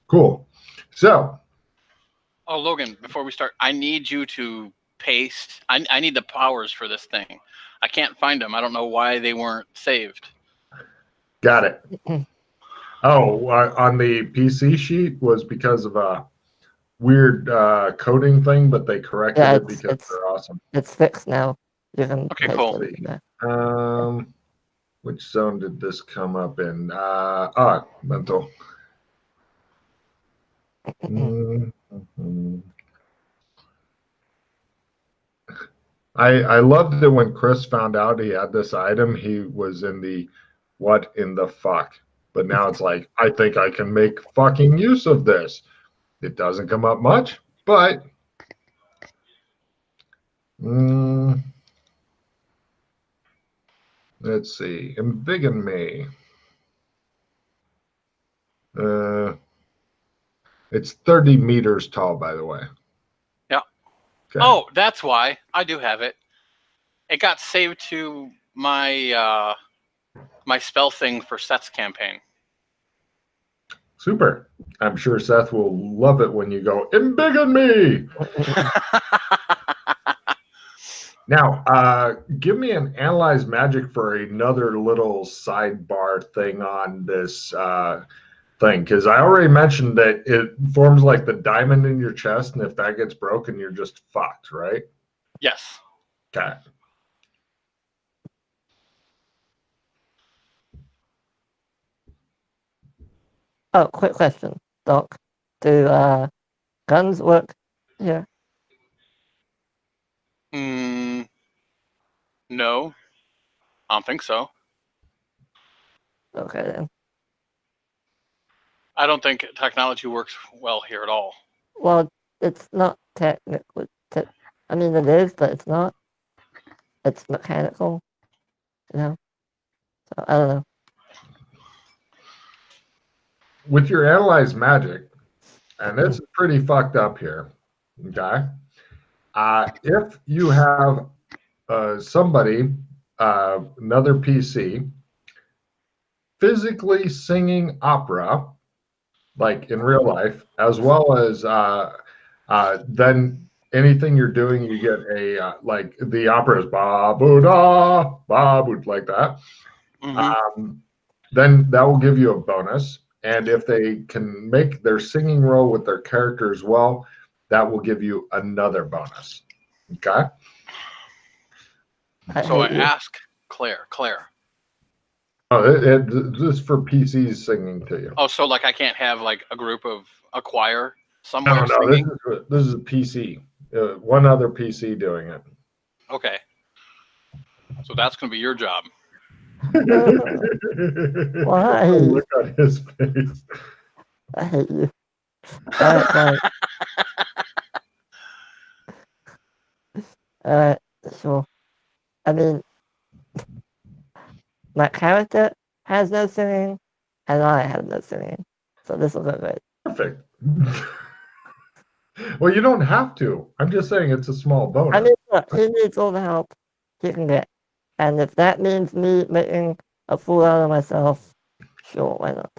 Cool. So. Oh, Logan, before we start, I need you to paste. I need the powers for this thing. I can't find them. I don't know why they weren't saved. Got it. Oh, on the PC sheet was because of a weird coding thing, but they corrected it because they're awesome. It's fixed now. You can okay, cool. Which zone did this come up in? Mental. I loved it when Chris found out he had this item. He was in the what in the fuck? But now it's like, I think I can make fucking use of this. It doesn't come up much, but let's see. Embiggen me. It's 30 meters tall, by the way. Yeah. Okay. Oh, that's why. I do have it. It got saved to my my spell thing for Seth's campaign. Super. I'm sure Seth will love it when you go, embiggen me! Now, give me an analyze magic for another little sidebar thing on this thing, because I already mentioned that it forms like the diamond in your chest, and if that gets broken, you're just fucked, right? Yes. Okay. Oh, quick question, Doc. Do guns work here? No. I don't think so. Okay, then. I don't think technology works well here at all. Well, it's not technically. I mean, it is, but it's not. It's mechanical, you know? So, I don't know. With your analyze magic, and it's pretty fucked up here, okay? If you have somebody, another PC, physically singing opera, like in real life, as well as then anything you're doing, you get a, like the opera is ba-boo-da, ba-boo, like that. Mm-hmm. Then that will give you a bonus. And if they can make their singing roll with their character as well, that will give you another bonus. Okay? So I ask Claire. Oh, this is for PCs singing to you. Oh, so like I can't have like a group of a choir somewhere singing? No, this is a PC. One other PC doing it. Okay. So that's going to be your job. Why? Look at his face. I hate you. Alright. Alright, sure. I mean, my character has no singing, and I have no singing. So this will go great. Perfect. Well, you don't have to. I'm just saying it's a small bonus. I mean, look, he needs all the help he can get. And if that means me making a fool out of myself, sure, why not?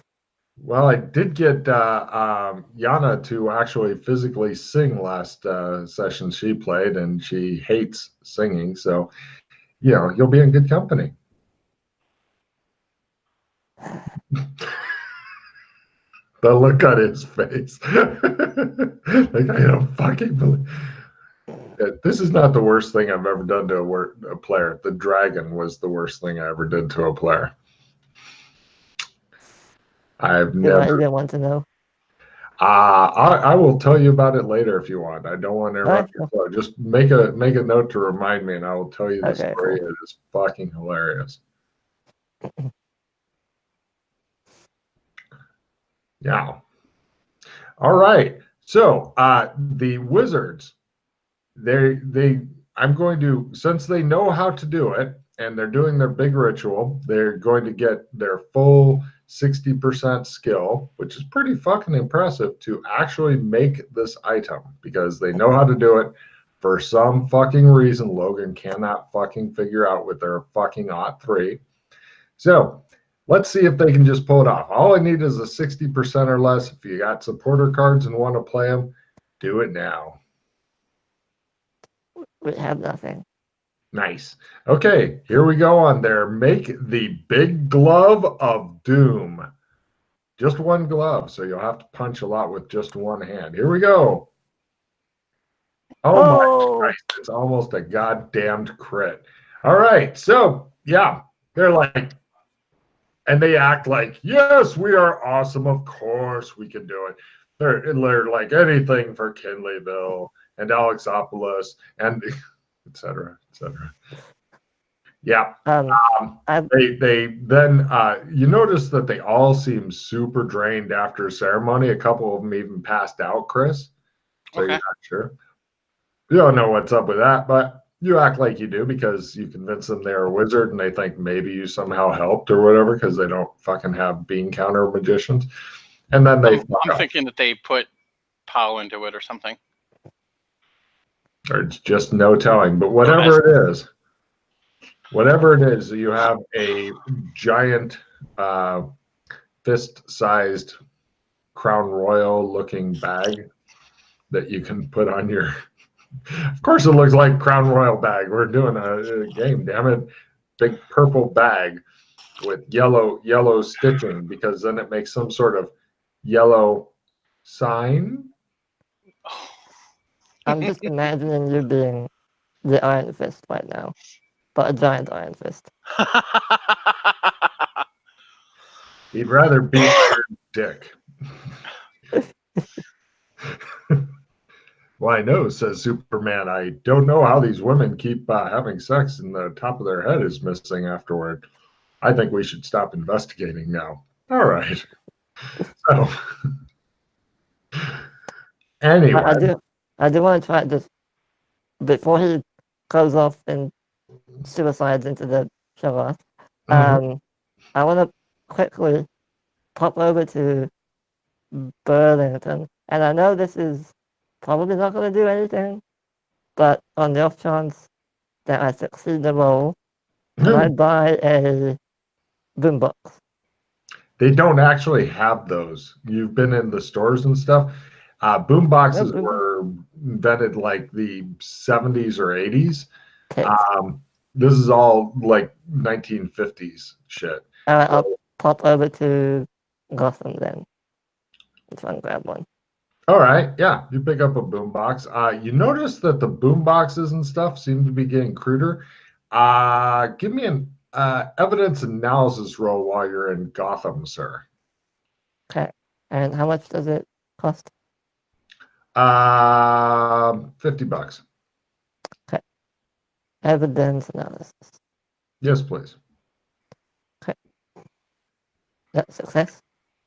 Well, I did get Yana to actually physically sing last session she played, and she hates singing. So, you know, you'll be in good company. The look on his face. Like, I don't fucking believe. This is not the worst thing I've ever done to a player. The dragon was the worst thing I ever did to a player. I've never. I didn't want to know. I will tell you about it later if you want. I don't want to interrupt your flow. Just make a note to remind me, and I will tell you the story. Cool. It is fucking hilarious. Yeah. All right. So the wizards, I'm going to, since they know how to do it and they're doing their big ritual, they're going to get their full 60% skill, which is pretty fucking impressive, to actually make this item because they know how to do it. For some fucking reason, Logan cannot fucking figure out with their fucking OT3. So let's see if they can just pull it off. All I need is a 60% or less. If you got supporter cards and want to play them, do it now. We have nothing. Nice. Okay, here we go on there. Make the big glove of doom. Just one glove, so you'll have to punch a lot with just one hand. Here we go. Oh my Christ, it's almost a goddamned crit. All right, so yeah, they're like, and they act like, yes, we are awesome. Of course we can do it. They're like anything for Kinleyville and Alexopolis and et cetera, et cetera. Yeah. They then you notice that they all seem super drained after a ceremony. A couple of them even passed out, Chris. So Okay. you're not sure. You don't know what's up with that, but you act like you do because you convince them they're a wizard and they think maybe you somehow helped or whatever because they don't fucking have bean counter magicians. And then they I'm thinking that they put POW into it or something. Or it's just no telling. But whatever it is, you have a giant fist-sized Crown Royal looking bag that you can put on your. Of course, it looks like Crown Royal bag. We're doing a game, damn it! Big purple bag with yellow stitching because then it makes some sort of yellow sign. I'm just imagining you being the Iron Fist right now, but a giant Iron Fist. He'd rather be Iron Dick. Well, I know, says Superman. I don't know how these women keep having sex and the top of their head is missing afterward. I think we should stop investigating now. All right. So, anyway. I do want to try this before he goes off and suicides into the shower. I want to quickly pop over to Burlington. And I know this is probably not going to do anything, but on the off chance that I succeed the roll, can I buy a boombox? They don't actually have those. You've been in the stores and stuff. Boomboxes were invented like the 70s or 80s. This is all like 1950s shit. I'll pop over to Gotham then. Let's try and grab one. All right, yeah, you pick up a boombox. You notice that the boomboxes and stuff seem to be getting cruder. Give me an evidence analysis roll while you're in Gotham, sir. Okay, and how much does it cost? $50. Okay. Evidence analysis. Yes, please. Okay. That's success.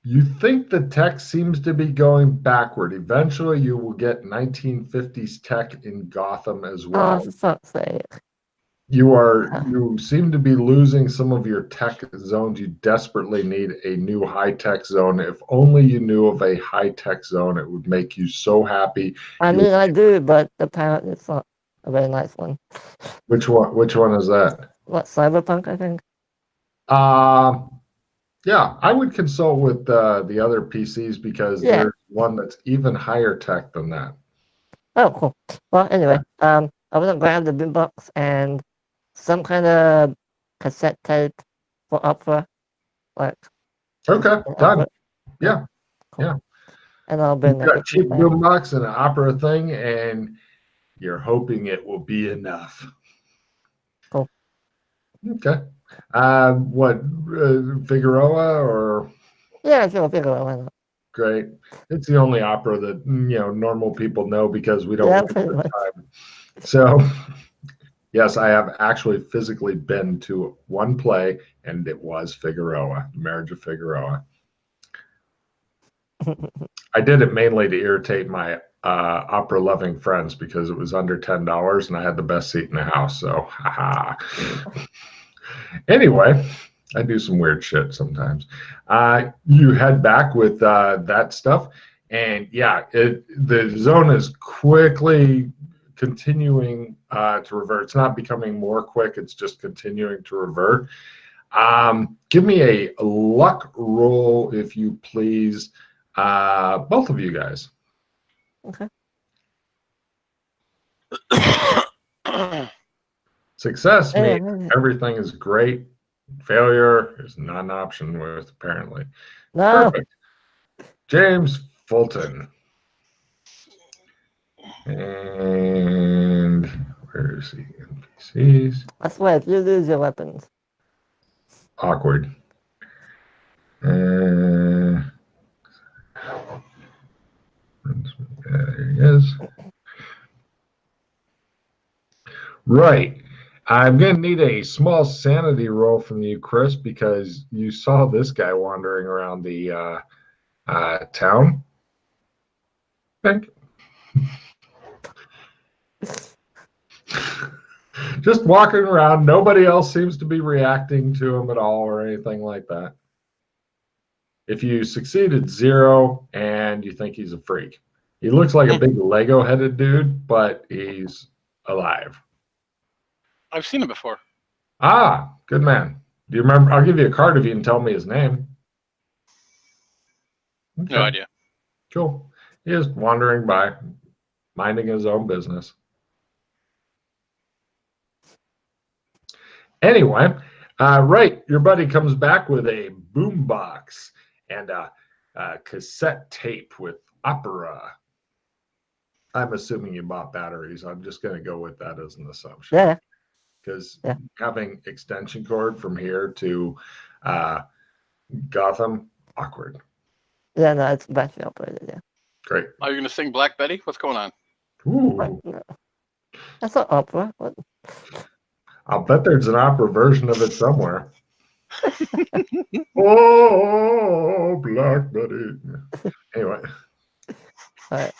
You think the tech seems to be going backward. Eventually, you will get 1950s tech in Gotham as well. Oh, for fuck's sake. You seem to be losing some of your tech zones. You desperately need a new high-tech zone. If only you knew of a high-tech zone, it would make you so happy. I mean, I do, but apparently it's not a very nice one. Which one? Which one is that? What, Cyberpunk, I think? Yeah, I would consult with the other PCs because there's one that's even higher tech than that. Oh, cool. Well, anyway, I was gonna grab the boombox and some kind of cassette tape for opera, like. Okay, done. Yeah, cool. Yeah. And I'll bring that. A cheap boombox and an opera thing, and you're hoping it will be enough. Cool. Okay. What, Figueroa or? Yeah, sure, Figueroa. Why not? Great. It's the only opera that normal people know because we don't waste the time. So, yes, I have actually physically been to one play, and it was Figueroa, Marriage of Figueroa. I did it mainly to irritate my opera-loving friends because it was under $10 and I had the best seat in the house. So, haha. Anyway, I do some weird shit sometimes. You head back with that stuff, and yeah, the zone is quickly continuing to revert. It's not becoming more quick; it's just continuing to revert. Give me a luck roll, if you please. Both of you guys. Okay. Success Yeah, means everything is great. Failure is not an option with, apparently. no. Perfect. James Fulton. And where is he? NPCs. I swear, if you lose your weapons. Awkward. There he is. Right. I'm going to need a small sanity roll from you, Chris, because you saw this guy wandering around the town. Think. Just walking around. Nobody else seems to be reacting to him at all or anything like that. If you succeeded, 0, and you think he's a freak. He looks like a big Lego-headed dude, but he's alive. I've seen him before. Ah, good man. Do you remember? I'll give you a card if you can tell me his name. Okay. No idea. Cool. He is wandering by, minding his own business. Anyway, right, your buddy comes back with a boombox and a cassette tape with opera. I'm assuming you bought batteries. I'm just going to go with that as an assumption. Yeah. Because having extension cord from here to Gotham, awkward. Yeah, no, it's battery operated, yeah. Great. Are you going to sing Black Betty? What's going on? Ooh. No. That's not opera. What? I'll bet there's an opera version of it somewhere. Oh, Black Betty. Anyway. All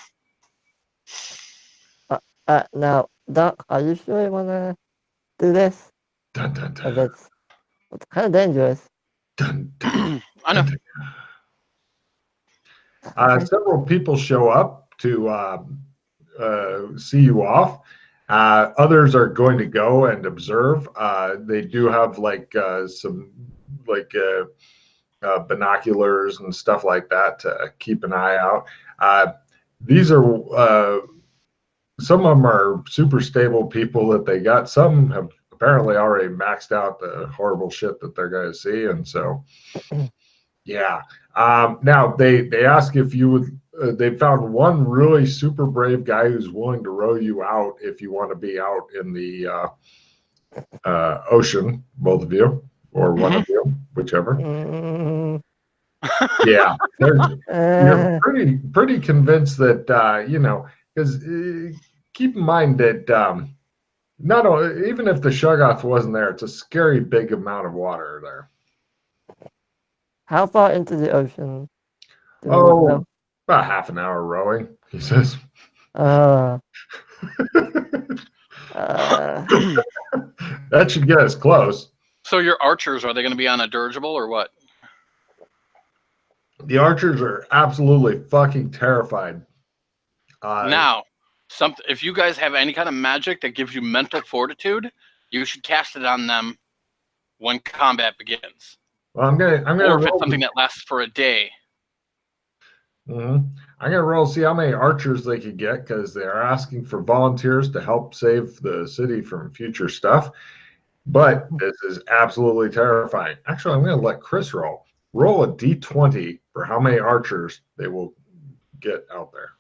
right. Now, Doc, are you sure you want to do this? Dun, dun, dun. It's kind of dangerous. Dun, dun, I know. Several people show up to see you off. Others are going to go and observe. They do have some binoculars and stuff like that to keep an eye out. These are some of them are super stable people that they got. Some have apparently already maxed out the horrible shit that they're going to see, and so yeah. Now they ask if you would. They found one really super brave guy who's willing to row you out if you want to be out in the ocean, both of you, or one of you, whichever. Yeah, you're pretty convinced that because keep in mind that not only, even if the Shoggoth wasn't there, it's a scary big amount of water there. How far into the ocean? About half an hour rowing, he says. That should get us close. So your archers, are they going to be on a dirigible or what? The archers are absolutely fucking terrified. Now, if you guys have any kind of magic that gives you mental fortitude, you should cast it on them when combat begins. Well, I'm gonna or if it's something that lasts for a day. I'm gonna roll, see how many archers they could get, because they are asking for volunteers to help save the city from future stuff. But this is absolutely terrifying. Actually, I'm gonna let Chris roll. Roll a d20 for how many archers they will get out there.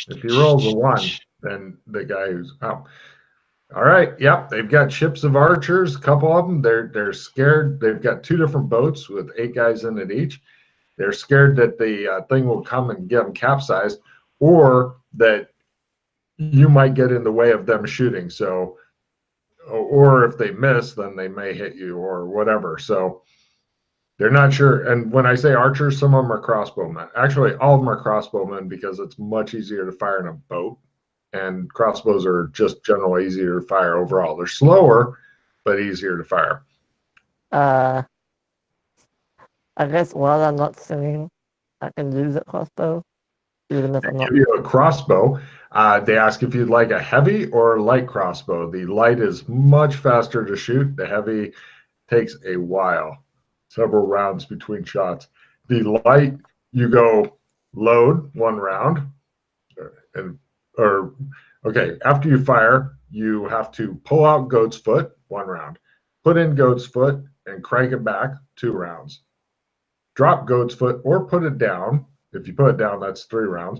If he rolls a 1, then the guy who's out. All right. Yep. They've got ships of archers. A couple of them. They're scared. They've got 2 different boats with 8 guys in it each. They're scared that the thing will come and get them capsized, or that you might get in the way of them shooting. So, or if they miss, then they may hit you or whatever. So they're not sure. And when I say archers, some of them are crossbowmen. Actually, all of them are crossbowmen because it's much easier to fire in a boat. And crossbows are just generally easier to fire overall. They're slower, but easier to fire. I guess while I'm not singing, I can use a crossbow, even if I'm not. Give you a crossbow. They ask if you'd like a heavy or light crossbow. The light is much faster to shoot. The heavy takes a while, several rounds between shots. The light, you go load 1 round, after you fire, you have to pull out goat's foot 1 round, put in goat's foot and crank it back 2 rounds. Drop goat's foot or put it down. If you put it down, that's 3 rounds.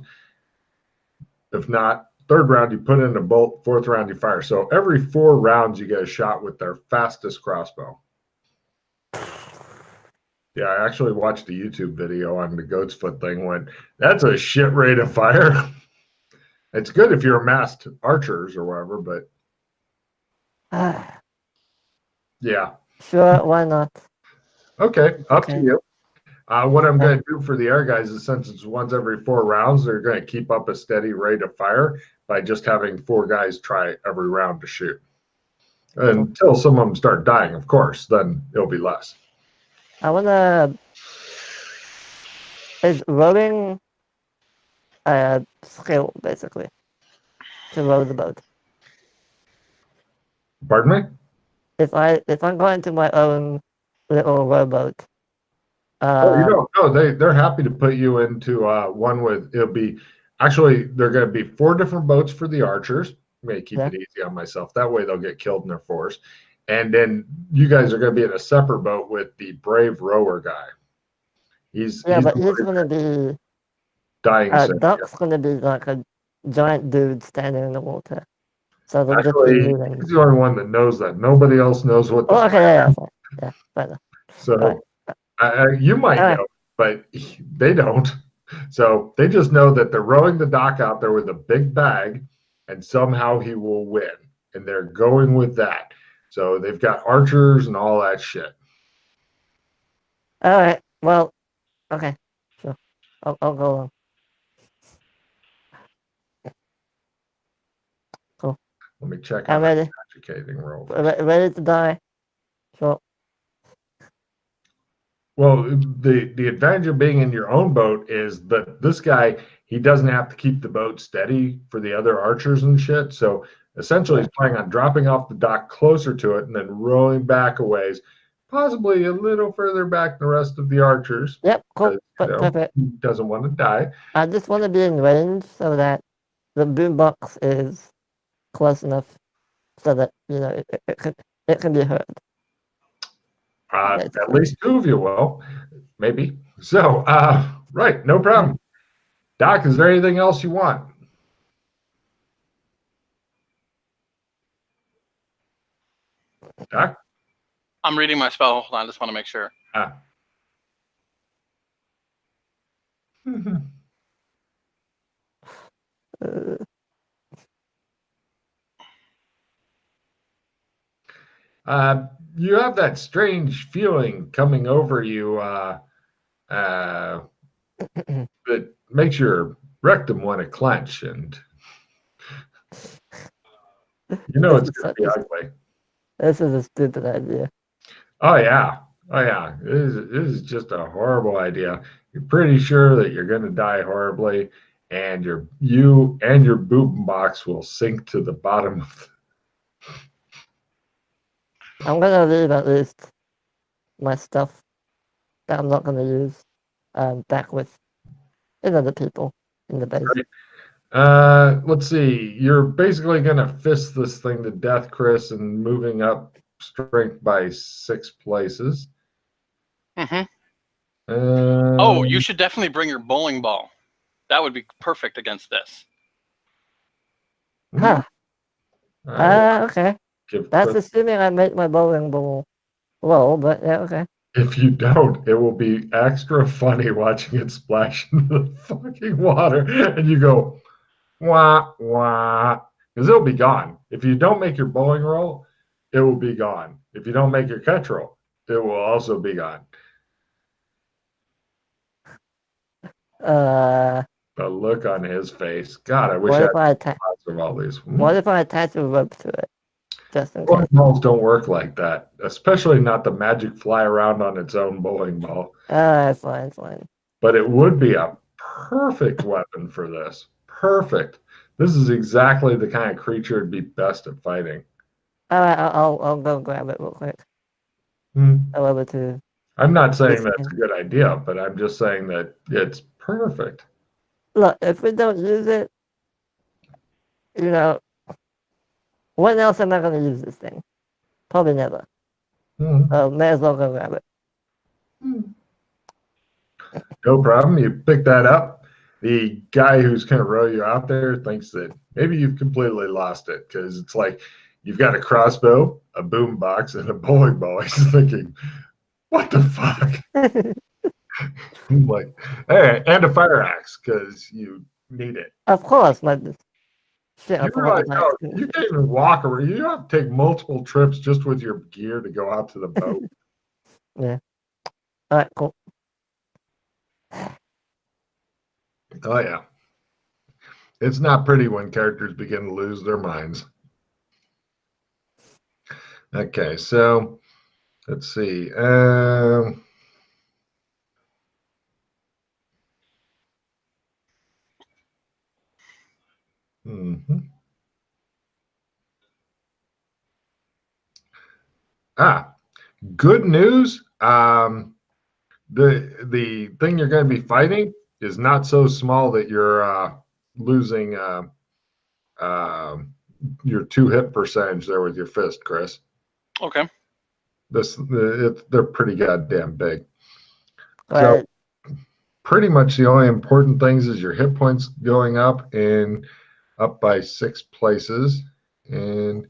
If not, 3rd round, you put in a bolt, 4th round, you fire. So every 4 rounds, you get a shot with their fastest crossbow. Yeah, I actually watched a YouTube video on the goat's foot thing. That's a shit rate of fire. It's good if you're masked archers or whatever, but yeah. Sure, why not? Okay, up to you. What I'm going to do for the air guys is, since it's once every 4 rounds, they're going to keep up a steady rate of fire by just having 4 guys try every round to shoot. Until some of them start dying, of course, then it'll be less. Is rowing a skill, basically, to row the boat? Pardon me? If I'm going to my own little rowboat. They're happy to put you into one with, they're going to be 4 different boats for the archers. May keep it easy on myself. That way they'll get killed in their force. And then you guys are going to be in a separate boat with the brave rower guy. He's going to be dying. Duck's going to be like a giant dude standing in the water. So they'll actually, he's the only one that knows that. Nobody else knows what. So you might know, but they don't. So they just know that they're rowing the dock out there with a big bag, and somehow he will win. And they're going with that. So they've got archers and all that shit. All right. Well, okay. Sure. I'll go along. Cool. Let me check out the educating roll. Ready to die? Sure. Well, the advantage of being in your own boat is that this guy, he doesn't have to keep the boat steady for the other archers and shit. So essentially, he's planning on dropping off the dock closer to it and then rowing back a ways, possibly a little further back than the rest of the archers. Yep, cool. Perfect. He doesn't want to die. I just want to be in range so that the boombox is close enough so that, it can be heard. At least 2 of you will, maybe. So, right, no problem. Doc, is there anything else you want? Doc? I'm reading my spell. Hold on, I just want to make sure. You have that strange feeling coming over you that makes your rectum want to clench, and it's going to be ugly. This is a stupid idea. Oh yeah. This is just a horrible idea. You're pretty sure that you're going to die horribly, and you and your boom box will sink to the bottom of I'm going to leave at least my stuff that I'm not going to use back with the people in the base. Let's see. You're basically going to fist this thing to death, Chris, and moving up strength by 6 places. You should definitely bring your bowling ball. That would be perfect against this. Okay. That's assuming I make my bowling ball low, but yeah, okay. If you don't, it will be extra funny watching it splash into the fucking water, and you go, wah, wah, because it'll be gone. If you don't make your bowling roll, it will be gone. If you don't make your catch roll, it will also be gone. The look on his face. God, I wish I had lots of all these. What if I attach a rope to it? Bowling balls don't work like that, especially not the magic fly around on its own bowling ball. Fine. But it would be a perfect weapon for this. Perfect. This is exactly the kind of creature it'd be best at fighting. All right, I'll go grab it real quick. I'll over to. I'm not saying that's a good idea, but I'm just saying that it's perfect. Look, if we don't use it, when else am I going to use this thing? Probably never. May as well go grab it. No problem. You pick that up. The guy who's going to row you out there thinks that maybe you've completely lost it because it's like you've got a crossbow, a boom box, and a bowling ball. He's thinking, what the fuck? I'm like, hey, and a fire axe because you need it. Of course, my shit. You realize how you can't even walk around. You have to take multiple trips just with your gear to go out to the boat. Yeah. All right, cool. Oh, yeah. It's not pretty when characters begin to lose their minds. Okay, so let's see. Good news. The thing you're going to be fighting is not so small that you're losing your 2 hit percentage there with your fist, Chris. Okay. They're pretty goddamn big. Right. So pretty much the only important things is your hit points going up and up by 6 places. And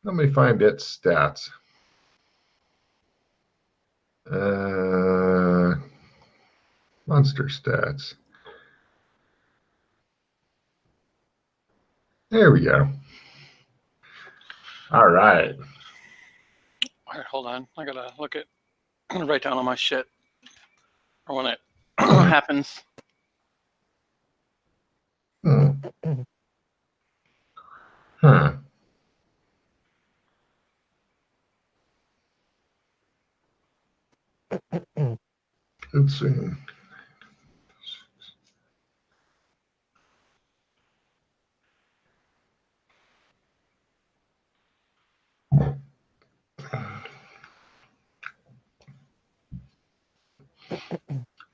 let me find its stats. Monster stats. There we go. All right. All right, hold on. I gotta look at. I'm gonna write down all my shit, or when it happens. Huh. Let's see.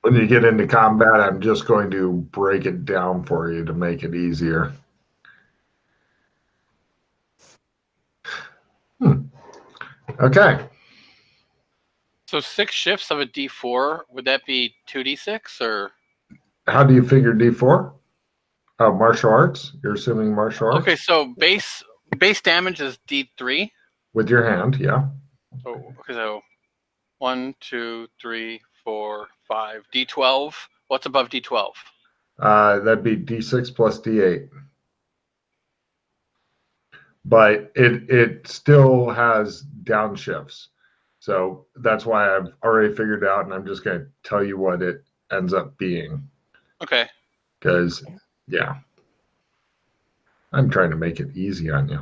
When you get into combat, I'm just going to break it down for you to make it easier. Okay. So 6 shifts of a D4, would that be 2d6 or? How do you figure D4? Martial arts? You're assuming martial arts? Okay, so base damage is D3. With your hand, yeah. Oh, okay, so 1, 2, 3, 4, 5. D12. What's above D12? That'd be D6 plus D8. But it still has downshifts. So that's why I've already figured out, and I'm just going to tell you what it ends up being. Okay. Because, yeah. I'm trying to make it easy on you.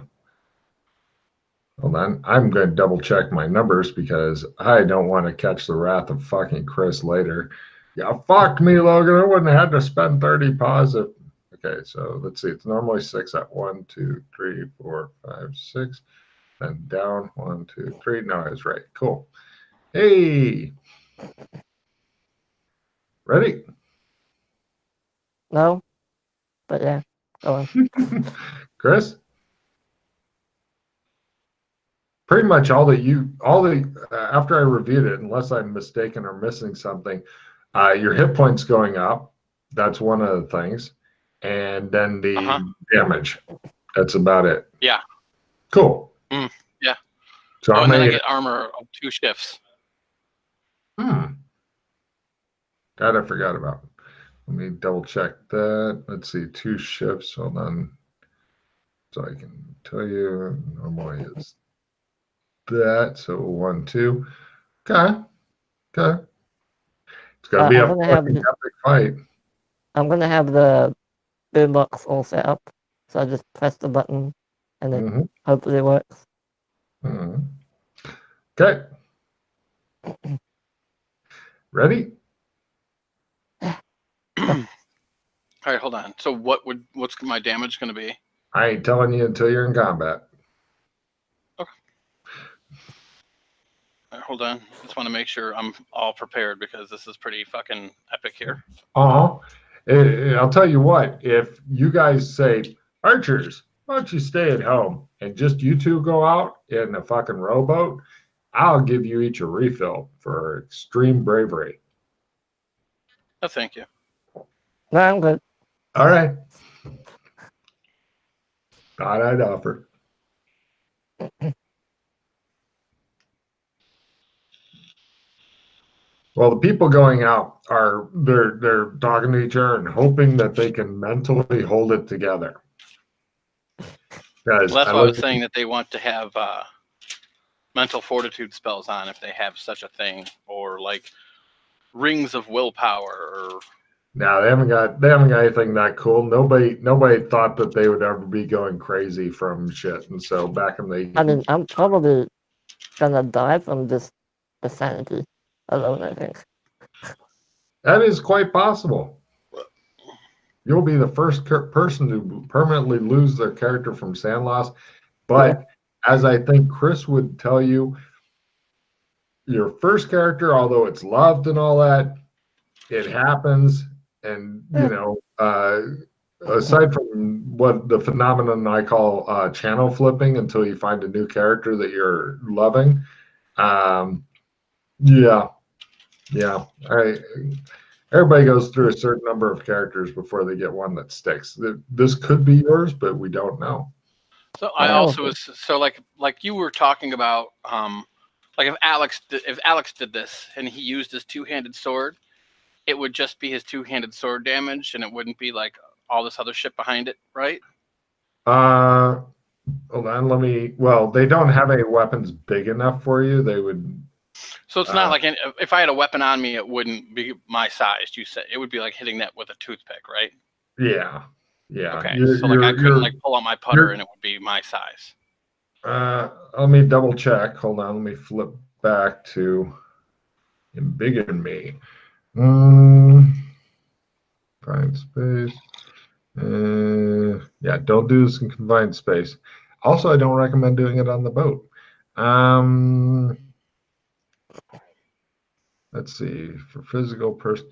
Hold on. I'm going to double check my numbers because I don't want to catch the wrath of fucking Chris later. Yeah, fuck me, Logan. I wouldn't have had to spend 30 positive. Okay, so let's see. It's normally 6 at 1, 2, 3, 4, 5, 6. Then down 1, 2, 3. No, I was right. Cool. Hey. Ready? No, but yeah, go on. Chris? Pretty much after I reviewed it, unless I'm mistaken or missing something, your hit points going up. That's one of the things. And then the damage. That's about it. Yeah. Cool. Yeah. So and then I get armor of 2 shifts. That I forgot about. Let me double check that. Let's see, 2 shifts. Hold on. So I can tell you normally is that. So 1, 2. Okay. It's gonna be a fucking epic fight. I'm gonna have the boombox all set up, so I just press the button, and it hopefully works. Okay. Ready? All right, hold on. So what's my damage going to be? I ain't telling you until you're in combat. Okay. All right, hold on. Just want to make sure I'm all prepared because this is pretty fucking epic here. I'll tell you what. If you guys say, archers, why don't you stay at home and just you two go out in a fucking rowboat? I'll give you each a refill for extreme bravery. Oh, thank you. No, I'm good. All right. Thought I'd offer. Well, the people going out they're talking to each other and hoping that they can mentally hold it together. Well, that's why I was saying that they want to have mental fortitude spells on if they have such a thing, or like rings of willpower. Or no, they haven't got anything that cool. Nobody thought that they would ever be going crazy from shit. And so back in the I mean, I'm probably gonna die from this insanity alone, I think. that is quite possible. You'll be the first person to permanently lose their character from sand loss. But as I think Chris would tell you, your first character, although it's loved and all that, it happens. And, you know, aside from what the phenomenon I call channel flipping until you find a new character that you're loving, everybody goes through a certain number of characters before they get one that sticks. This could be yours, but we don't know. So I also was like you were talking about like if Alex did this and he used his two-handed sword, it would just be his two-handed sword damage, and it wouldn't be like all this other shit behind it, right? Hold on, well, they don't have any weapons big enough for you. They would. So it's not like if I had a weapon on me, it wouldn't be my size. You said it would be like hitting that with a toothpick, right? Yeah. Okay, so like I couldn't like pull out my putter and it would be my size. Let me double check. Hold on, let me flip back to embiggen me. Confined space. Yeah, don't do this in confined space. Also, I don't recommend doing it on the boat. Let's see, for physical person.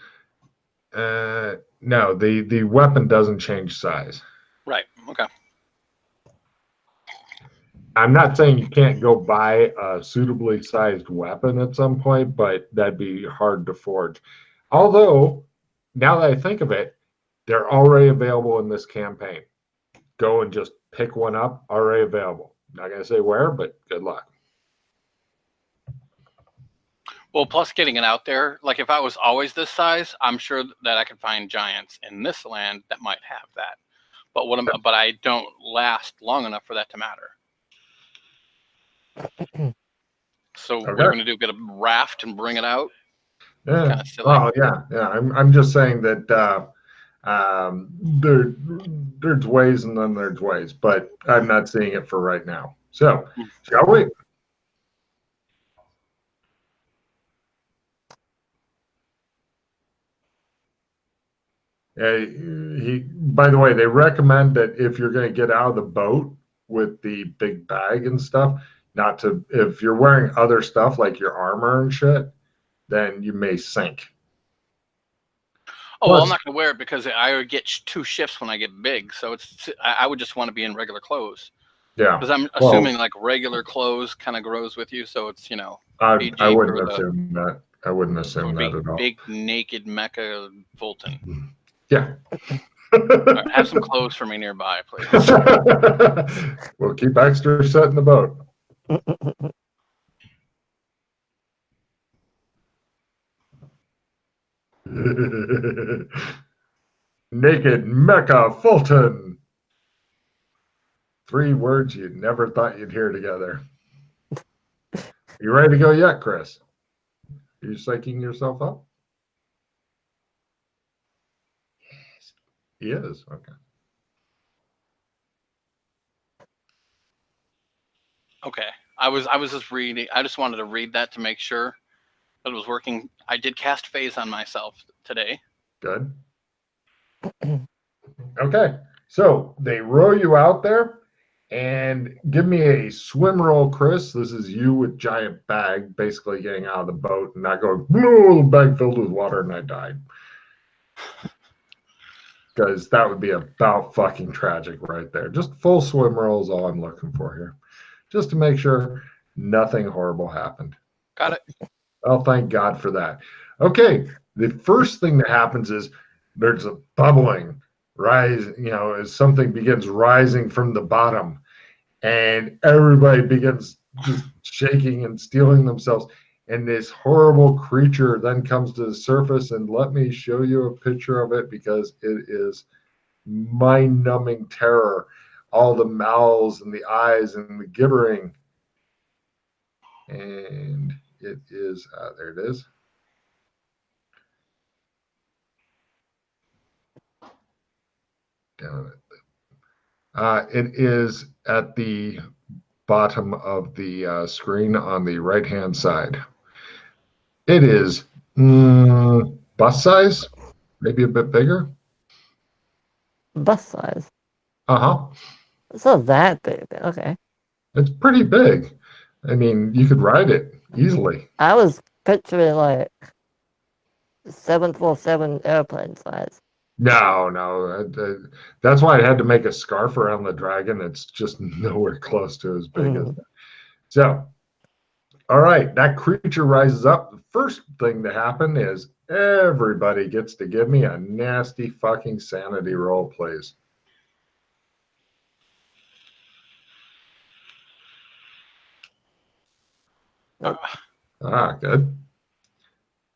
No, the weapon doesn't change size. Right. Okay. I'm not saying you can't go buy a suitably sized weapon at some point, but that'd be hard to forge. Although, now that I think of it, they're already available in this campaign. Go and just pick one up, already available. Not going to say where, but good luck. Well, plus getting it out there, like if I was always this size, I'm sure that I could find giants in this land that might have that. But I don't last long enough for that to matter. So what are you going to do? Get a raft and bring it out? Yeah. Kind of silly. Oh, yeah. I'm just saying that there's ways and then there's ways, but I'm not seeing it for right now. So, shall we? By the way, they recommend that if you're going to get out of the boat with the big bag and stuff, not to, if you're wearing other stuff like your armor and shit, then you may sink. Oh, well, I'm not going to wear it because I would get two shifts when I get big. So I would just want to be in regular clothes. Yeah. Because I'm assuming like regular clothes kind of grows with you. So it's, I wouldn't assume that. I wouldn't assume that at all. Big naked mecha Fulton. Yeah. Right, have some clothes for me nearby, please. We'll keep extra set in the boat. Naked mecha Fulton. 3 words you never thought you'd hear together. You ready to go yet, Chris? Are you psyching yourself up? Yes. He is. Okay. Okay. I was just reading. I just wanted to read that to make sure that it was working. I did cast phase on myself today. Good. Okay, so they row you out there and give me a swim roll, Chris. This is you with giant bag, basically getting out of the boat and not going, no, bag filled with water and I died. Because that would be about fucking tragic right there. Just full swim roll is all I'm looking for here. Just to make sure nothing horrible happened. Got it. Well, thank God for that. Okay, the first thing that happens is there's a bubbling rise, as something begins rising from the bottom, and everybody begins just shaking and stealing themselves. And this horrible creature then comes to the surface, and let me show you a picture of it because it is mind-numbing terror. All the mouths and the eyes and the gibbering. And it is, there it is. Down it is at the bottom of the screen on the right-hand side. It is bus size, maybe a bit bigger. Bus size? Uh-huh. It's not that big. Okay. It's pretty big. I mean, you could ride it easily. I was picturing like 747 airplane size. No. That's why I had to make a scarf around the dragon. It's just nowhere close to as big as that. So, all right, that creature rises up. The first thing to happen is everybody gets to give me a nasty fucking sanity roll, please. Good.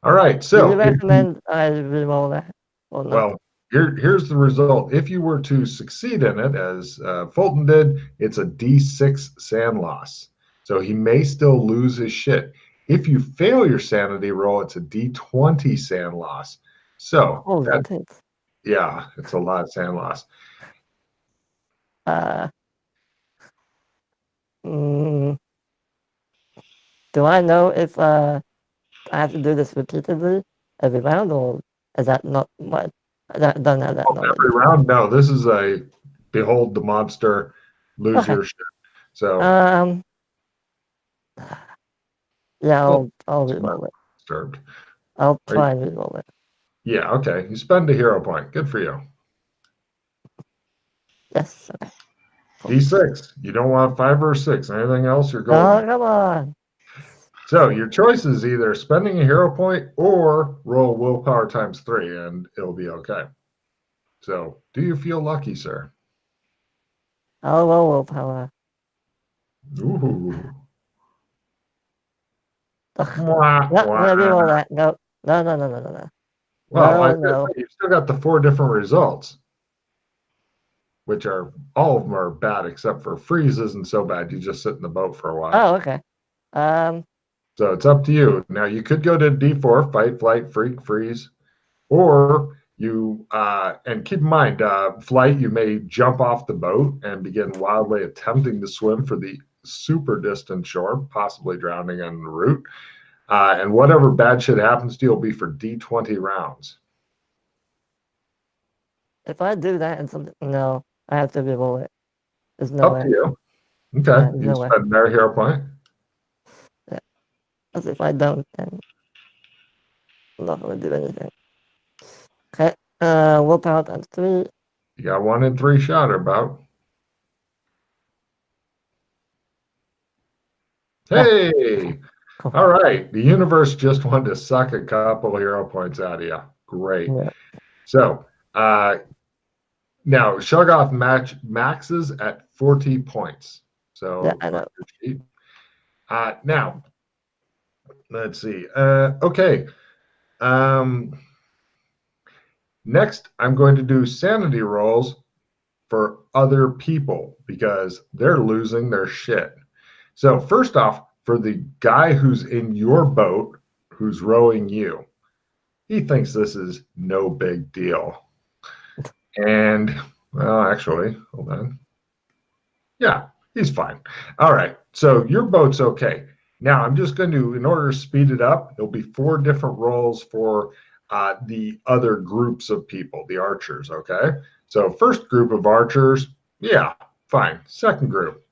All right, so do you recommend I re-roll that? Well, here's the result. If you were to succeed in it, as Fulton did, it's a D6 sand loss. So he may still lose his shit. If you fail your sanity roll, it's a D20 sand loss. So, yeah, it's a lot of sand loss. Do I know if I have to do this repeatedly every round, or is that not what? I don't have that knowledge. Every round? No, this is a behold the monster, lose your shit. So yeah, I'll re-roll it. Disturbed. I'll try and re-roll it. Yeah, okay. You spend a hero point. Good for you. Yes. Okay. D6. You don't want 5 or 6. Anything else, you're golden. Oh, come on. So your choice is either spending a hero point or roll willpower times 3, and it'll be okay. So, do you feel lucky, sir? I'll roll willpower. Ooh. Reroll that. No. Well, you've still got the 4 different results, which are all of them are bad except for freeze isn't so bad. You just sit in the boat for a while. Oh, okay. So it's up to you. Now you could go to D4, fight, flight, freak, freeze, or you and keep in mind, flight, you may jump off the boat and begin wildly attempting to swim for the super distant shore, possibly drowning en route. And whatever bad shit happens to you will be for D20 rounds. If I do that and something, no, I have to re-roll it. There's no way. Up to you. Okay, you spend their hero point. Yeah. Because if I don't, then I'm not going to do anything. Okay, willpower times 3. You got 1 in 3 shot about. Hey! Cool. All right, the universe just wanted to suck a couple hero points out of you. Great. Yeah. So, now Shoggoth maxes at 40 points. So, yeah, I know. Now, let's see. Okay. Next, I'm going to do sanity rolls for other people because they're losing their shit. So first off, for the guy who's in your boat, who's rowing you, he thinks this is no big deal. And, well, actually, hold on. Yeah, he's fine. All right, so your boat's okay. Now, I'm just going to, in order to speed it up, there'll be 4 different rolls for the other groups of people, the archers, okay? So first group of archers, yeah, fine. Second group,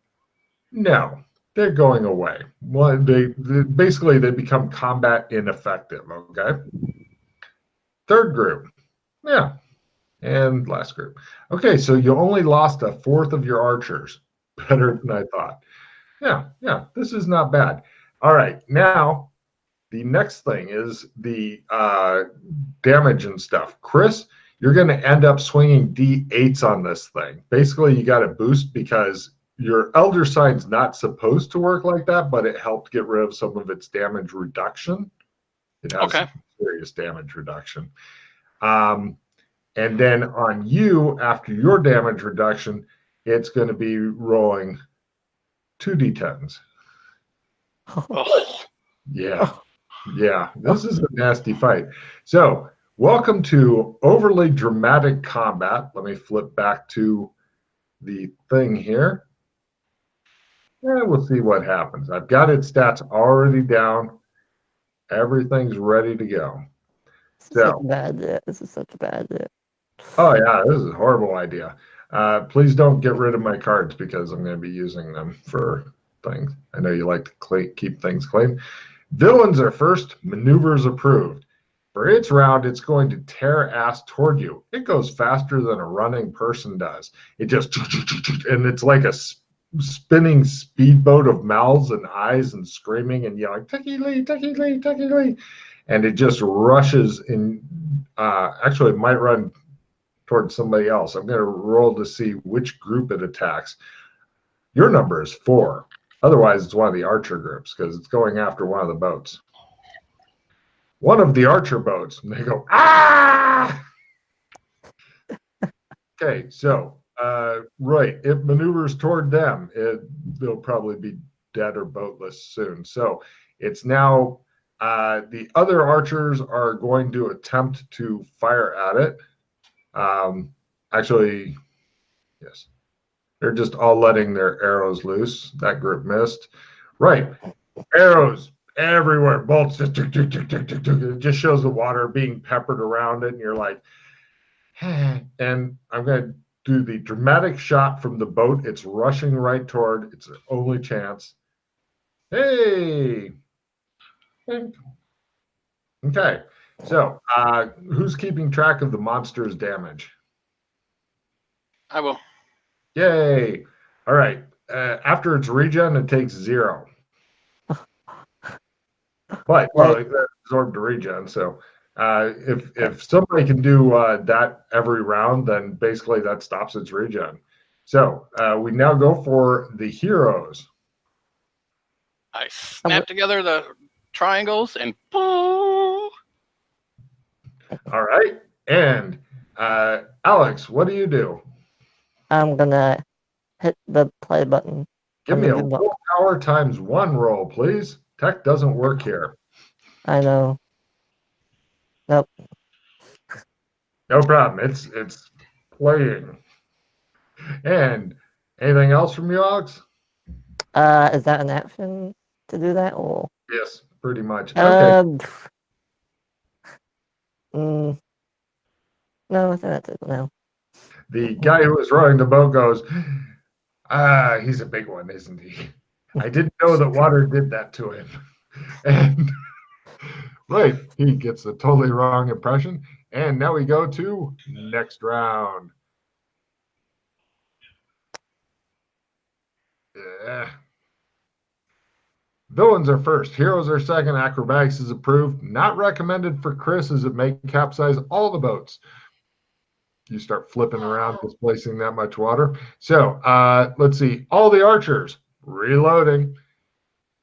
no, they're going away. Well, they basically they become combat ineffective. Okay. Third group, yeah, and last group. Okay, so you only lost a fourth of your archers. Better than I thought. Yeah, this is not bad. All right, now the next thing is the damage and stuff. Chris, you're going to end up swinging D8s on this thing. Basically, you got a boost because your Elder Sign's not supposed to work like that, but it helped get rid of some of its damage reduction. It has some serious damage reduction. And then on you, after your damage reduction, it's going to be rolling 2d10s. Oh. Yeah, this is a nasty fight. So, welcome to overly dramatic combat. Let me flip back to the thing here. And we'll see what happens. I've got its stats already down. Everything's ready to go. This is such a bad idea. Oh, yeah, this is a horrible idea. Please don't get rid of my cards because I'm going to be using them for things. I know you like to keep things clean. Villains are first, maneuvers approved. For its round, it's going to tear ass toward you. It goes faster than a running person does. It just, and it's like a spinning speedboat of mouths and eyes and screaming and yelling, Tucky Lee, Tucky Lee, Tucky Lee. And it just rushes in. Actually, it might run towards somebody else. I'm going to roll to see which group it attacks. Your number is 4. Otherwise, it's one of the archer groups because it's going after one of the boats. One of the archer boats, and they go, ah! Okay, so, right, it maneuvers toward them. They'll probably be dead or boatless soon. So it's now, the other archers are going to attempt to fire at it. Actually, yes. They're just all letting their arrows loose. That group missed. Right. Arrows everywhere. Bolts. Just, it just shows the water being peppered around it. And you're like, and I'm going to do the dramatic shot from the boat. It's rushing right toward. It's their only chance. Hey. Okay. So who's keeping track of the monster's damage? I will. Yay. All right. After its regen, it takes 0. But, well, it absorbed the regen. So if somebody can do that every round, then basically that stops its regen. So we now go for the heroes. I snap together the triangles and boom. All right. And Alex, what do you do? I'm gonna hit the play button. Give me a willpower times 1 roll, please. Tech doesn't work here. I know. Nope. No problem. It's playing. And anything else from you, Alex? Is that an action to do that, or? Yes, pretty much. Okay. No, I think that's it now. The guy who was rowing the boat goes, he's a big one, isn't he? I didn't know that water did that to him. And right, he gets a totally wrong impression. And now we go to next round. Yeah. Villains are first, heroes are second, acrobatics is approved. Not recommended for Chris as it may capsize all the boats. You start flipping around, displacing that much water. So let's see. All the archers reloading.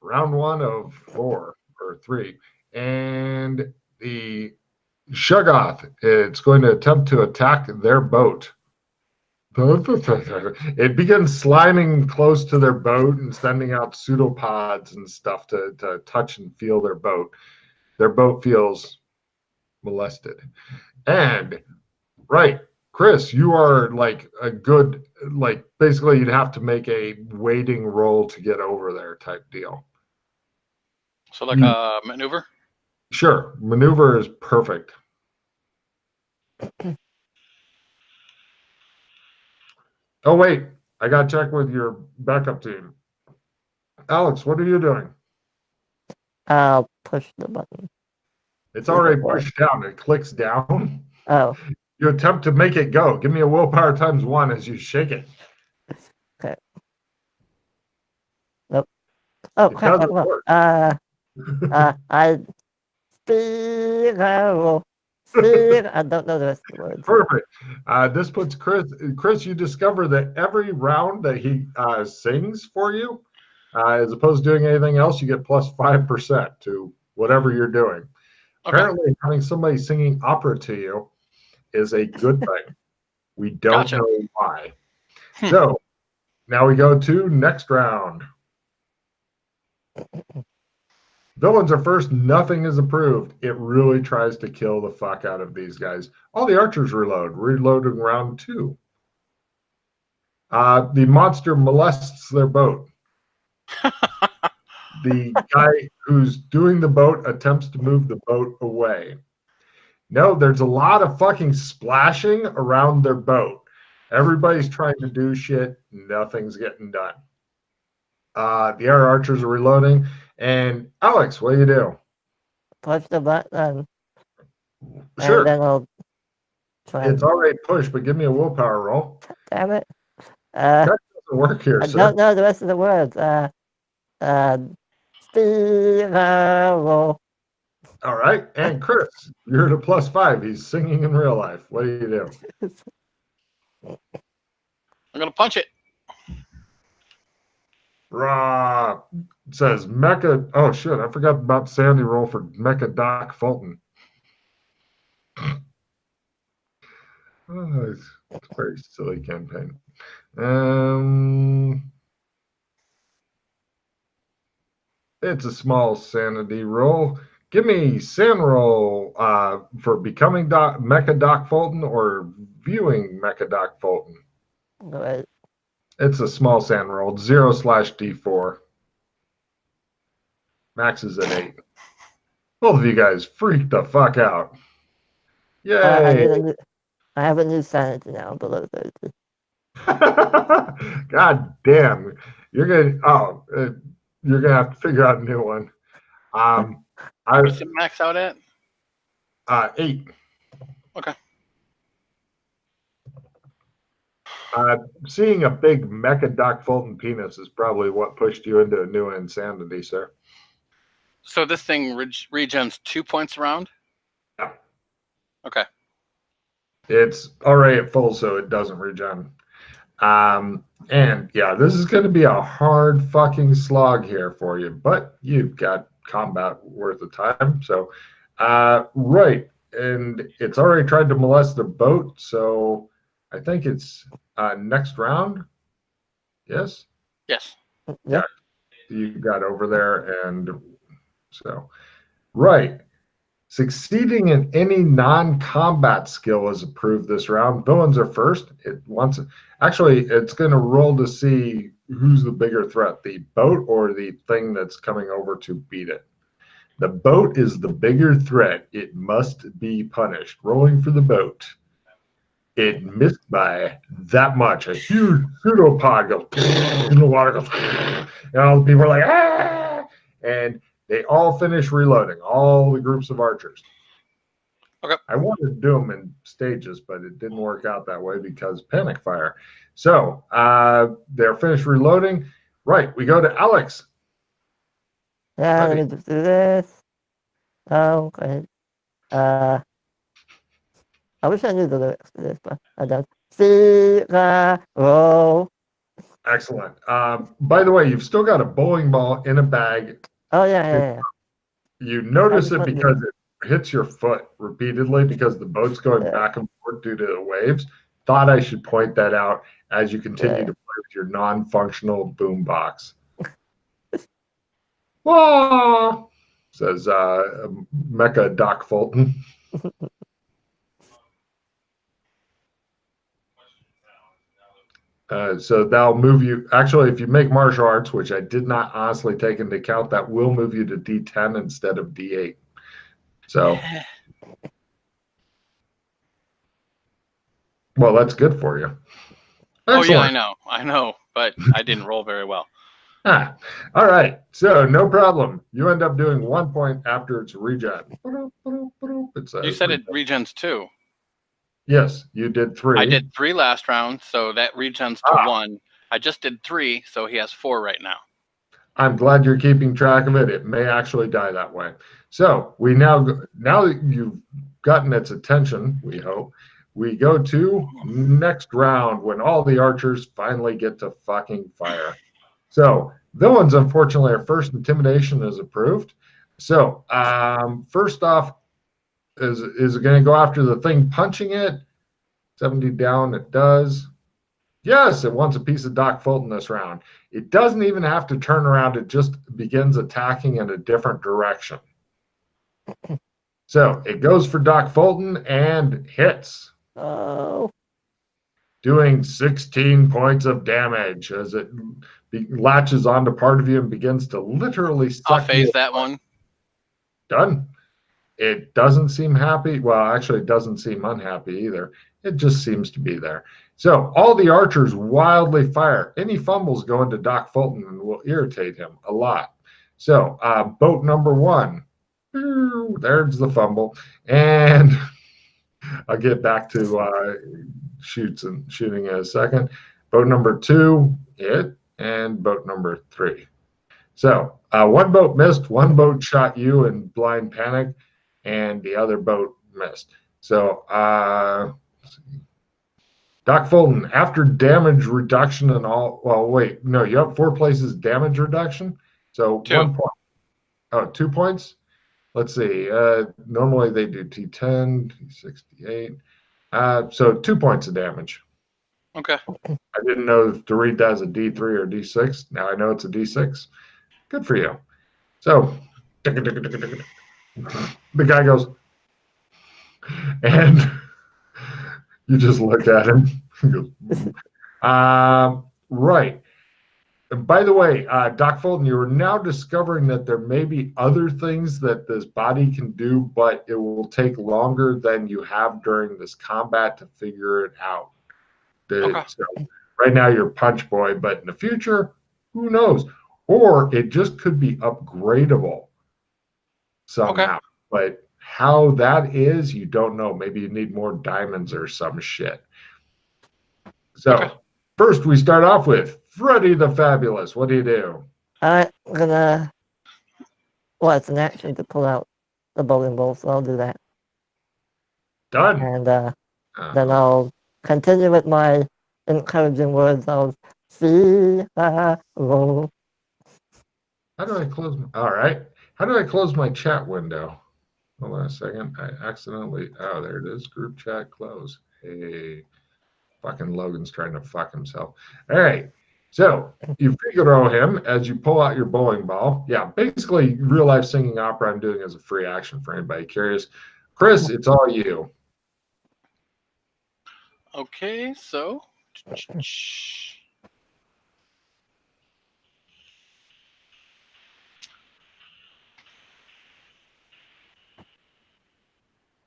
Round 1 of 4 or 3. And the Shoggoth, it's going to attempt to attack their boat. It begins sliming close to their boat and sending out pseudopods and stuff to touch and feel their boat. Their boat feels molested. And, right, Chris, you are like a good, like basically you'd have to make a wading roll to get over there type deal. So like a maneuver? Sure. Maneuver is perfect. Oh, wait. I got to check with your backup team. Alex, what are you doing? I'll push the button. It's already pushed down. It clicks down. Oh. You attempt to make it go. Give me a willpower times 1 as you shake it. Okay. Nope. Oh, it crap. doesn't work. I Figaro. I don't know the rest of the words. Perfect. This puts Chris, you discover that every round that he sings for you, as opposed to doing anything else, you get plus 5% to whatever you're doing. Okay. Apparently, having somebody singing opera to you is a good thing. We don't know why. So now we go to next round. Villains are first. Nothing is approved. It really tries to kill the fuck out of these guys. All the archers reload. Reloading round 2. The monster molests their boat. The guy who's doing the boat attempts to move the boat away. No, there's a lot of fucking splashing around their boat. Everybody's trying to do shit. Nothing's getting done. The air archers are reloading. And Alex, what do you do? Push the button. Sure. And then I'll try. It's already pushed, but give me a willpower roll. Damn it. That doesn't work here, sir. I don't know the rest of the words. Figaro. All right. And Chris, you're at a plus 5. He's singing in real life. What do you do? I'm going to punch it. Rah. It says Mecha. Oh, shit. I forgot about Sandy roll for Mecha Doc Fulton. Oh, it's a very silly campaign. It's a small sanity roll. Give me San roll for becoming Mecha Doc Fulton or viewing Mecha Doc Fulton. Right. It's a small sand roll. 0/D4. Max is at 8. Both of you guys freaked the fuck out. Yay! I have a new sanity now, below 30. God damn. You're gonna have to figure out a new one. What's it max out at? 8. Okay. Seeing a big Mecha Doc Fulton penis is probably what pushed you into a new insanity, sir. So this thing regens 2 points around? Yeah. Okay. It's already at full, so it doesn't regen. And yeah, this is going to be a hard fucking slog here for you, but you've got combat worth of time. So, right. And it's already tried to molest the boat, so I think it's next round. Yes? Yes. Yeah. You got over there, and so, right. Succeeding in any non-combat skill is approved this round. Villains are first. It's going to roll to see who's the bigger threat, the boat or the thing that's coming over to beat it. The boat is the bigger threat. It must be punished. Rolling for the boat. It missed by that much. A huge pseudopod goes in the water, goes, and all the people are like, ah! And they all finish reloading, all the groups of archers. Okay. I wanted to do them in stages, but it didn't work out that way because panic fire. So they're finished reloading. Right, we go to Alex. Yeah, let me just do this. Oh, okay. I wish I knew the lyrics to this, but I don't. Figaro. Excellent. By the way, you've still got a bowling ball in a bag. Oh, yeah. You notice it because it hits your foot repeatedly because the boat's going back and forth due to the waves. Thought I should point that out as you continue to play with your non-functional boombox. Wah! Says Mecha Doc Fulton. So that'll move you. Actually, if you make martial arts, which I did not honestly take into account, that will move you to D10 instead of D8. So, well, that's good for you. Oh yeah, I know, but I didn't roll very well. All right, so no problem. You end up doing 1 point after its regen. You said it regens 2. Yes, you did 3. I did 3 last round, so that regens to 1. I just did 3, so he has 4 right now. I'm glad you're keeping track of it. It may actually die that way. So we now that you've gotten its attention, we hope, we go to next round when all the archers finally get to fucking fire. So villains, unfortunately, our first intimidation is approved. So first off, is it going to go after the thing punching it? 70 down, it does. Yes, it wants a piece of Doc Fulton this round. It doesn't even have to turn around. It just begins attacking in a different direction. So it goes for Doc Fulton and hits. Oh. Doing 16 points of damage as it latches onto part of you and begins to literally suck I'll phase that one. Done. It doesn't seem happy. Well, actually, it doesn't seem unhappy either. It just seems to be there. So all the archers wildly fire. Any fumbles go into Doc Fulton and will irritate him a lot. So boat number 1. There's the fumble. And I'll get back to shooting in a second. Boat number 2, hit. And boat number 3. So 1 boat missed. 1 boat shot you in blind panic. And the other boat missed. So Doc Fulton, after damage reduction and all, well, wait, no, you have 4 places damage reduction. So 2. 1 point. Oh, 2 points? Let's see. Normally they do T10, T68. So 2 points of damage. Okay. I didn't know to read that as a D3 or D6. Now I know it's a D6. Good for you. So the guy goes, and you just look at him. He goes, right. And by the way, Doc Fulton, you are now discovering that there may be other things that this body can do, but it will take longer than you have during this combat to figure it out. Okay. So right now you're Punch Boy, but in the future, who knows? Or it just could be upgradable somehow. Okay. But how that is, you don't know. Maybe you need more diamonds or some shit. So first we start off with Freddy the Fabulous. What do you do? I'm gonna. Well, it's an action to pull out the bowling ball, so I'll do that. Done. And then I'll continue with my encouraging words of see. All How do I close? All right. How do I close my chat window? Hold on a second. I accidentally. Oh, there it is. Group chat close. Hey, fucking Logan's trying to fuck himself. All right. So you Figaro him as you pull out your bowling ball. Yeah, basically real life singing opera I'm doing as a free action for anybody curious. Chris, it's all you. Okay, so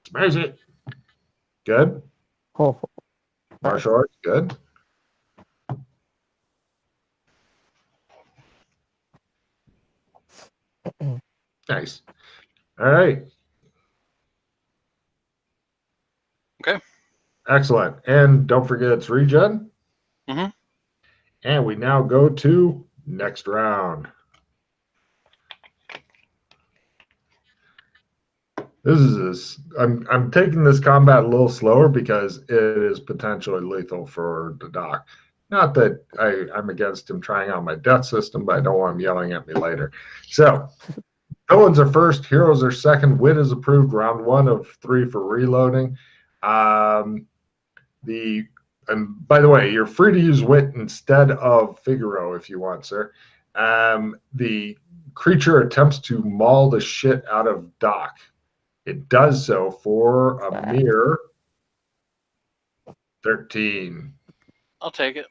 Smash it. Good. Martial arts, good. Nice. All right. Okay. Excellent. And don't forget it's regen. Mm-hmm. And we now go to next round. I'm taking this combat a little slower because it is potentially lethal for the Doc. Not that I'm against him trying out my death system, but I don't want him yelling at me later. So villains are first, heroes are second. Wit is approved. Round 1 of 3 for reloading. And by the way, you're free to use wit instead of Figaro if you want, sir. The creature attempts to maul the shit out of Doc. It does so for a mere 13. I'll take it.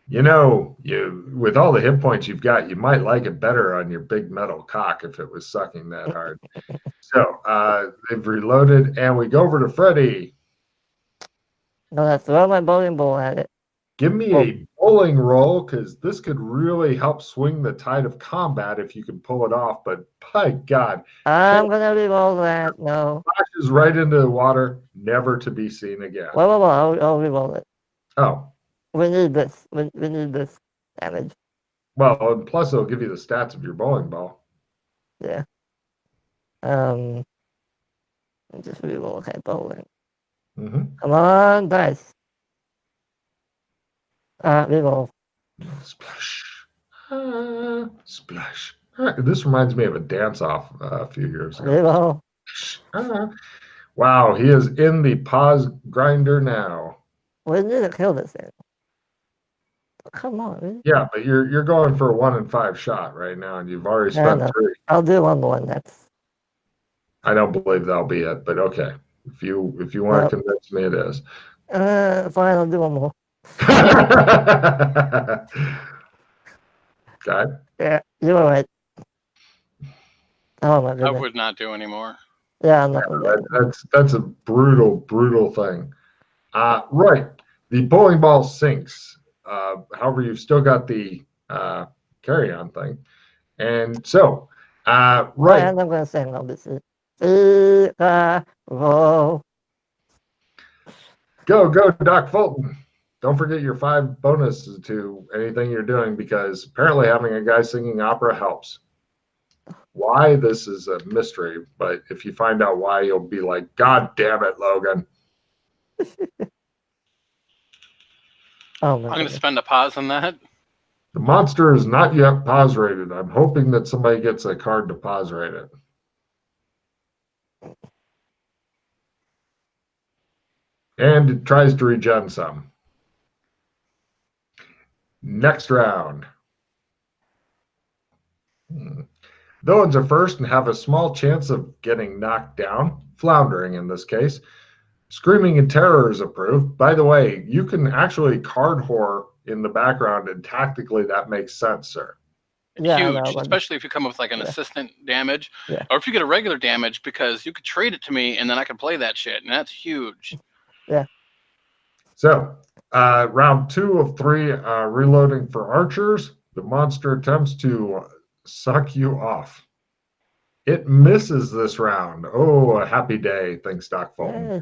You know, with all the hit points you've got, you might like it better on your big metal cock if it was sucking that hard. So they've reloaded, and we go over to Freddy. I'm gonna throw my bowling ball at it. Give me a bowling roll, because this could really help swing the tide of combat if you can pull it off. But by God, I'm gonna re-roll that. No. flashes right into the water, never to be seen again. Whoa. I'll re-roll it. Oh. We need this. We need this damage. Well, and plus it'll give you the stats of your bowling ball. Yeah. Just re-roll. Okay, bowling. Mm-hmm. Come on, dice. Reroll. Splash. Splash. This reminds me of a dance-off a few years ago. Reroll. Wow, he is in the pause grinder now. We need to kill this thing. Come on. Really? Yeah, but you're going for a 1 in 5 shot right now, and you've already spent 3. I'll do one more. That's. I don't believe that'll be it, but okay. If you want to convince me, it is. Fine, I'll do one more. Okay. Yeah, you were right. Oh my goodness. I would not do anymore. Yeah, I'm not. That's a brutal thing. Right. The bowling ball sinks. However, you've still got the carry-on thing. And so, right. And I'm going to sing, obviously. Roll. Go, Doc Fulton. Don't forget your 5 bonuses to anything you're doing, because apparently having a guy singing opera helps. Why? This is a mystery, but if you find out why, you'll be like, God damn it, Logan. I'm going to spend a pause on that. The monster is not yet pause rated. I'm hoping that somebody gets a card to pause rate it. And it tries to regen some. Next round. Villains are first and have a small chance of getting knocked down, floundering in this case. Screaming in terror is approved. By the way, you can actually card horror in the background, and tactically that makes sense, sir. Yeah, huge, especially if you come up with like an assistant damage, or if you get a regular damage, because you could trade it to me and then I can play that shit, and that's huge. Yeah. So, round 2 of 3, reloading for archers. The monster attempts to suck you off. It misses this round. Oh, a happy day, thanks, Doc Fulton. Yeah.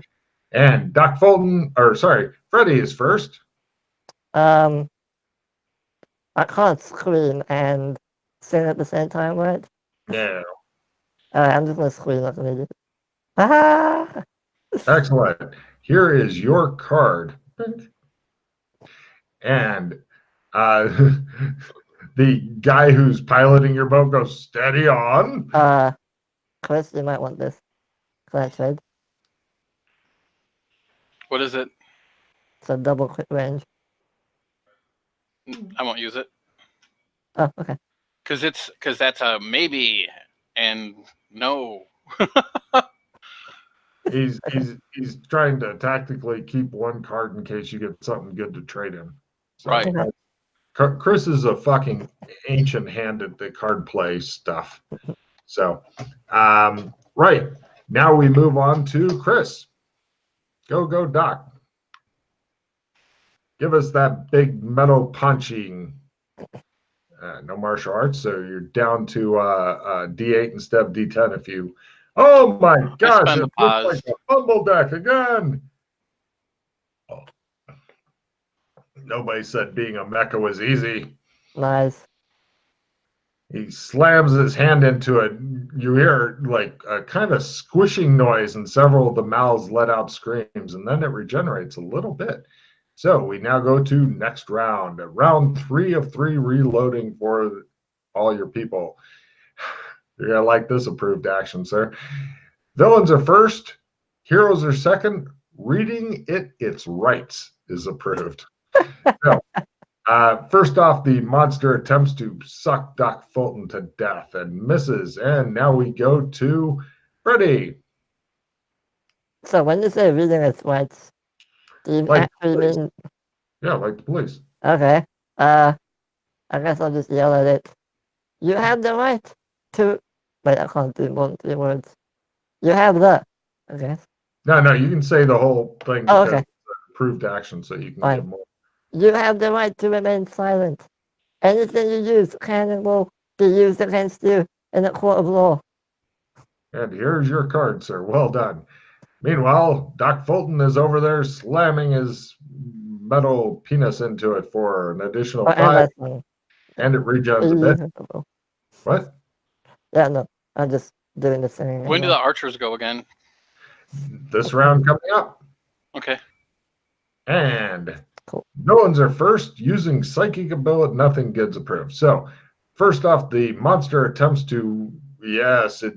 And Doc Fulton, Freddy is first. I can't scream and sing at the same time, right? No. I'm just going to scream like an idiot. Ah! Excellent. Here is your card. And the guy who's piloting your boat goes, steady on. Chris, you might want this. Can I trade? What is it? It's a double quick range. I won't use it. Oh, okay. Because that's a maybe and no. He's trying to tactically keep one card in case you get something good to trade him. So, right. Chris is a fucking ancient hand at the card play stuff. So, right. Now we move on to Chris. Go, Doc. Give us that big metal punching. No martial arts, so you're down to D8 instead of D10 if you... Oh my gosh, it looks like a fumble deck again. Oh. Nobody said being a mecha was easy. Nice. He slams his hand into it. You hear like a kind of squishing noise, and several of the mouths let out screams, and then it regenerates a little bit. So we now go to next round. Round 3 of 3 reloading for all your people. You're going to like this approved action, sir. Villains are first. Heroes are second. Reading its rights is approved. So, first off, the monster attempts to suck Doc Fulton to death and misses. And now we go to Freddy. So when you say reading its rights, do you actually mean... Yeah, like the police. Okay. I guess I'll just yell at it. You have the right to... Wait, I can't do more than 3 words. You have the... Okay. No, you can say the whole thing. Oh, okay. approved action so you can Fine. get more. You have the right to remain silent. Anything you use can and will be used against you in a court of law. And here's your card, sir. Well done. Meanwhile, Doc Fulton is over there slamming his metal penis into it for an additional 5, and it regens a bit. What? Yeah, no, I'm just doing the thing. When do the archers go again? This round coming up. Okay. And cool. Villains are first using psychic ability. Nothing gets approved. So, first off, the monster attempts to, yes, it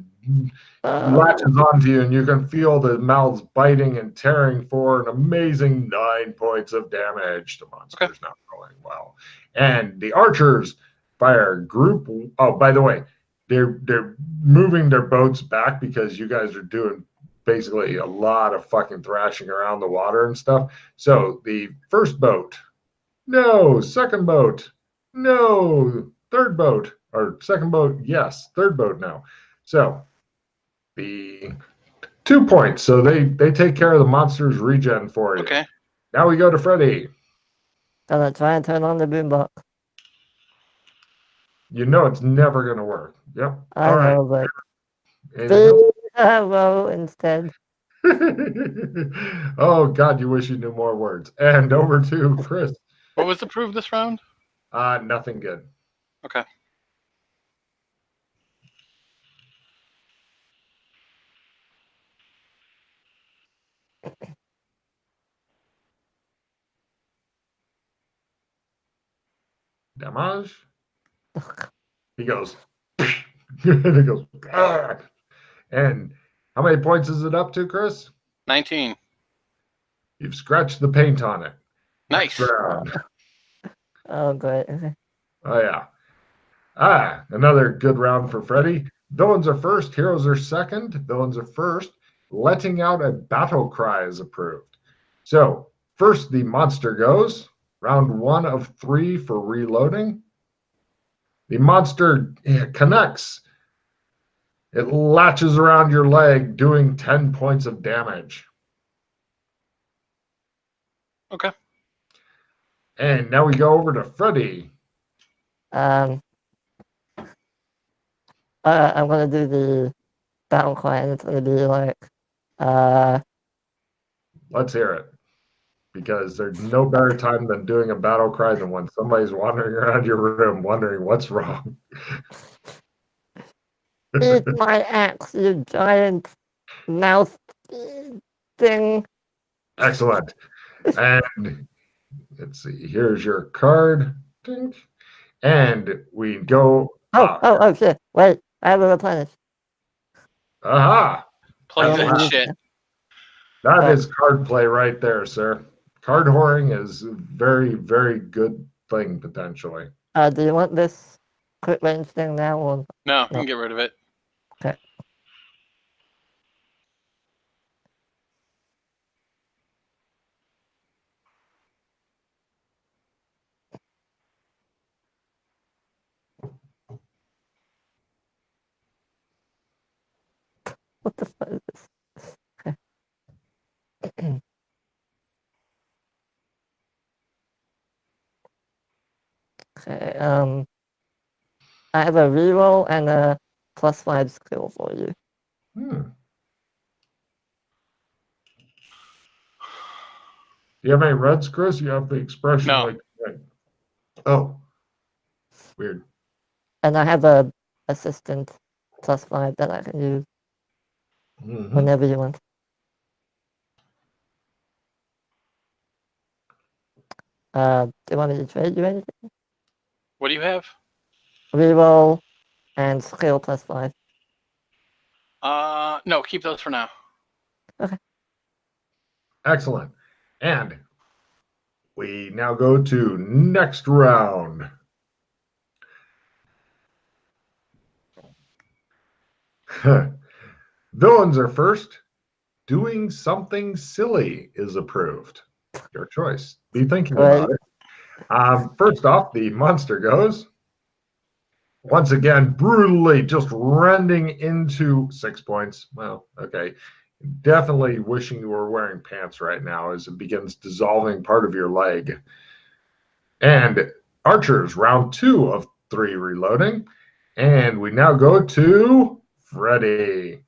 latches onto you, and you can feel the mouths biting and tearing for an amazing 9 points of damage. The monster's not rolling well. And the archers fire group. Oh, by the way, they're moving their boats back because you guys are doing basically a lot of fucking thrashing around the water and stuff. So the first boat, no. Second boat, no. Third boat, or second boat, yes. Third boat, no. So the 2 points. So they take care of the monster's regen for you. Okay. Now we go to Freddy. Gonna try and turn on the boombox. You know it's never gonna work. Yep. I All know, right. but hello instead. Oh God, you wish you knew more words. And over to Chris. What was approved this round? Nothing good. Okay. Damage. He goes. And he goes. Ah! And how many points is it up to, Chris? 19. You've scratched the paint on it. Nice. Oh, great. Oh yeah. Another good round for Freddy. Villains are first, heroes are second. Villains are first. Letting out a battle cry is approved. So first the monster goes. Round 1 of 3 for reloading. The monster connects. It latches around your leg, doing 10 points of damage. Okay. And now we go over to Freddy. I'm gonna do the battle cry, and it's gonna be like, Let's hear it. Because there's no better time than doing a battle cry than when somebody's wandering around your room wondering what's wrong. eat my axe, you giant mouth thing. Excellent. And let's see. Here's your card. And we go. Oh, shit. Wait, I have a replenish. Aha. Play that shit. That is card play right there, sir. Card whoring is a very, very good thing, potentially. Do you want this quick range thing now? Or... No, you can get rid of it. Okay. What the fuck is this? Okay. Okay, I have a reroll and a +5 skill for you. Do you have any reds, Chris? You have the expression like red. Oh. Weird. And I have a assistant +5 that I can use whenever you want. Do you want me to trade you anything? What do you have? Reroll and skill +5. No, keep those for now. Okay. Excellent. And we now go to next round. Villains are first. Doing something silly is approved. Your choice. Be thinking about it. First off, the monster goes. Once again, brutally just rending into 6 points. Well, okay. Definitely wishing you were wearing pants right now as it begins dissolving part of your leg. And archers, round 2 of 3 reloading. And we now go to Freddy.